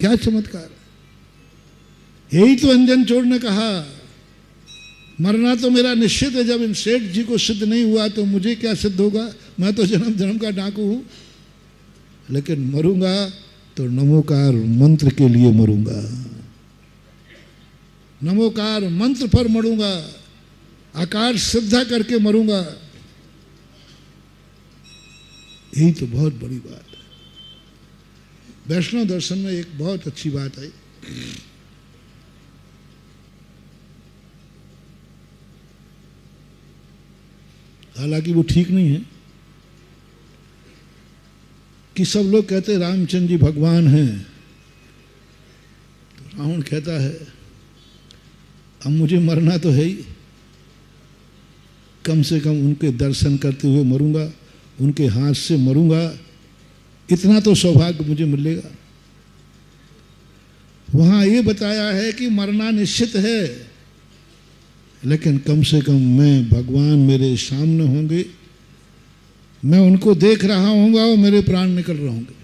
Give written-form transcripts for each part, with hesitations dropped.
क्या चमत्कार। यही तो अंजन चोर ने कहा, मरना तो मेरा निश्चित है, जब इन सेठ जी को सिद्ध नहीं हुआ तो मुझे क्या सिद्ध होगा, मैं तो जन्म जन्म का डाकू हूं, लेकिन मरूंगा तो नमोकार मंत्र के लिए मरूंगा, नमोकार मंत्र पर मरूंगा, आकार श्रद्धा करके मरूंगा। यही तो बहुत बड़ी बात है। वैष्णव दर्शन में एक बहुत अच्छी बात है, हालांकि वो ठीक नहीं है, कि सब लोग कहते हैं रामचंद्र जी भगवान हैं, तो रावण कहता है अब मुझे मरना तो है ही, कम से कम उनके दर्शन करते हुए मरूंगा, उनके हाथ से मरूंगा, इतना तो सौभाग्य मुझे मिलेगा। वहां ये बताया है कि मरना निश्चित है, लेकिन कम से कम मैं, भगवान मेरे सामने होंगे, मैं उनको देख रहा हूँगा और मेरे प्राण निकल रहे होंगे।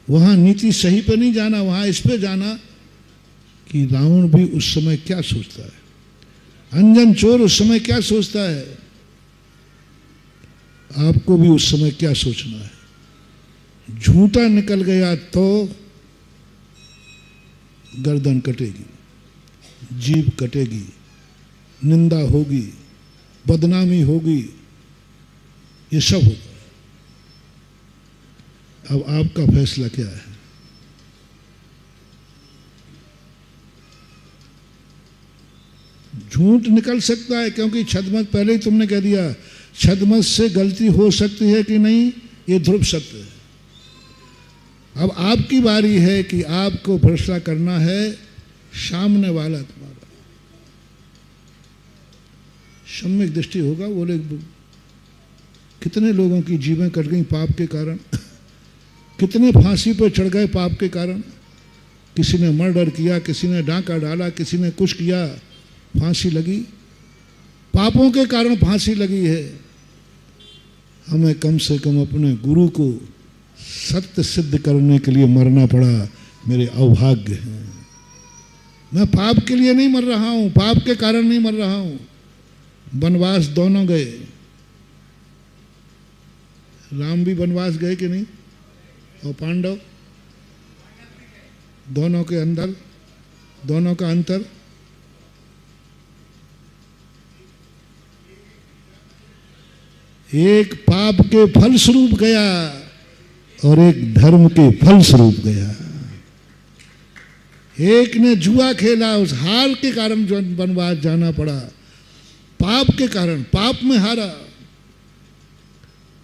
वहां नीति सही पे नहीं जाना, वहां इस पे जाना कि रावण भी उस समय क्या सोचता है, अंजन चोर उस समय क्या सोचता है, आपको भी उस समय क्या सोचना है। झूठा निकल गया तो गर्दन कटेगी, जीभ कटेगी, निंदा होगी, बदनामी होगी, ये सब होगा। अब आपका फैसला क्या है। झूठ निकल सकता है, क्योंकि छद्मत पहले ही तुमने कह दिया, छद्मत से गलती हो सकती है कि नहीं, ये ध्रुव सत्य है। अब आपकी बारी है कि आपको फैसला करना है, सामने वाला तुम्हारा सम्यक दृष्टि होगा। बोले कितने लोगों की जीवें कट गई पाप के कारण, कितने फांसी पर चढ़ गए पाप के कारण, किसी ने मर्डर किया, किसी ने डांका डाला, किसी ने कुछ किया, फांसी लगी, पापों के कारण फांसी लगी है। हमें कम से कम अपने गुरु को सत्य सिद्ध करने के लिए मरना पड़ा, मेरे अभाग्य हैं। मैं पाप के लिए नहीं मर रहा हूं, पाप के कारण नहीं मर रहा हूं। वनवास दोनों गए, राम भी वनवास गए कि नहीं, और पांडव, दोनों के अंदर, दोनों का अंतर, एक पाप के फल स्वरूप गया और एक धर्म के फल स्वरूप गया। एक ने जुआ खेला, उस हार के कारण जो वनवास जाना पड़ा, पाप के कारण, पाप में हारा,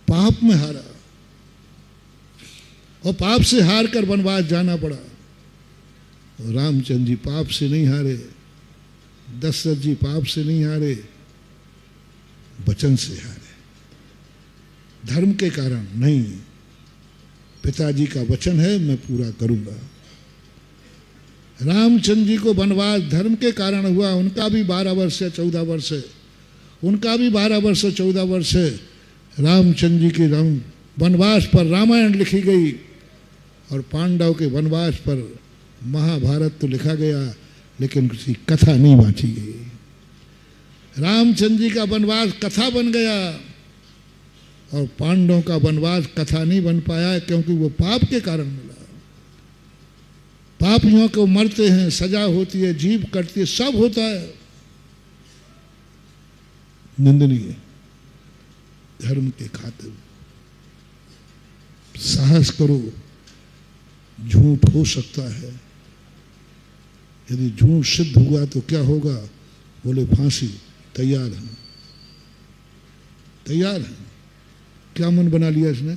पाप में हारा, और पाप से हार कर वनवास जाना पड़ा। और रामचंद्र जी पाप से नहीं हारे, दशरथ जी पाप से नहीं हारे, वचन से हारे, धर्म के कारण नहीं। पिताजी का वचन है, मैं पूरा करूंगा। रामचंद्र जी को वनवास धर्म के कारण हुआ, उनका भी 12 वर्ष या 14 वर्ष है, उनका भी 12 वर्ष 14 वर्ष है। रामचंद्र जी के वनवास पर रामायण लिखी गई, और पांडव के वनवास पर महाभारत तो लिखा गया, लेकिन किसी कथा नहीं बांटी गई। रामचंद्र जी का वनवास कथा बन गया, और पांडवों का वनवास कथा नहीं बन पाया, क्योंकि वो पाप के कारण मिला। पापियों को मरते हैं, सजा होती है, जीभ कटती है, सब होता है, निंदनीय। धर्म के खातिर साहस करो, झूठ हो सकता है। यदि झूठ सिद्ध हुआ तो क्या होगा, बोले फांसी, तैयार है, तैयार है। क्या मन बना लिया इसने,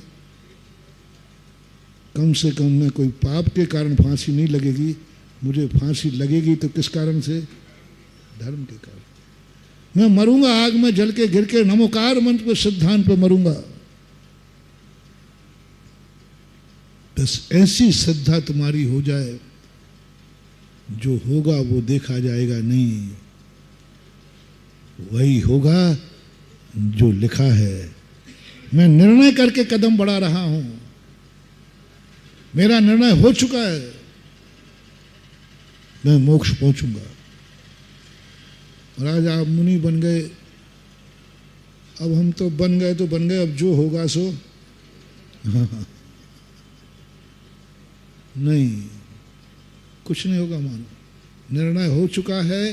कम से कम मैं कोई पाप के कारण फांसी नहीं लगेगी, मुझे फांसी लगेगी तो किस कारण से, धर्म के कारण। मैं मरूंगा आग में जल के गिर के, नमोकार मंत्र पे सिद्धांत पे मरूंगा। बस ऐसी श्रद्धा तुम्हारी हो जाए, जो होगा वो देखा जाएगा नहीं, वही होगा जो लिखा है। मैं निर्णय करके कदम बढ़ा रहा हूं, मेरा निर्णय हो चुका है। मैं मोक्ष पहुंचूंगा। महाराज आप मुनि बन गए, अब हम तो बन गए, अब जो होगा सो। नहीं, कुछ नहीं होगा मानो, निर्णय हो चुका है,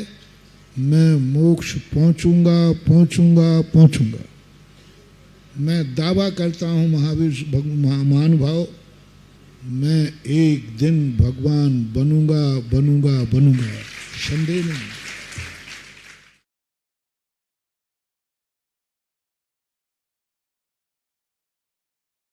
मैं मोक्ष पहुंचूंगा पहुंचूंगा पहुंचूंगा। मैं दावा करता हूं महावीर महानुभाव, मैं एक दिन भगवान बनूंगा बनूंगा बनूंगा, संदेह नहीं।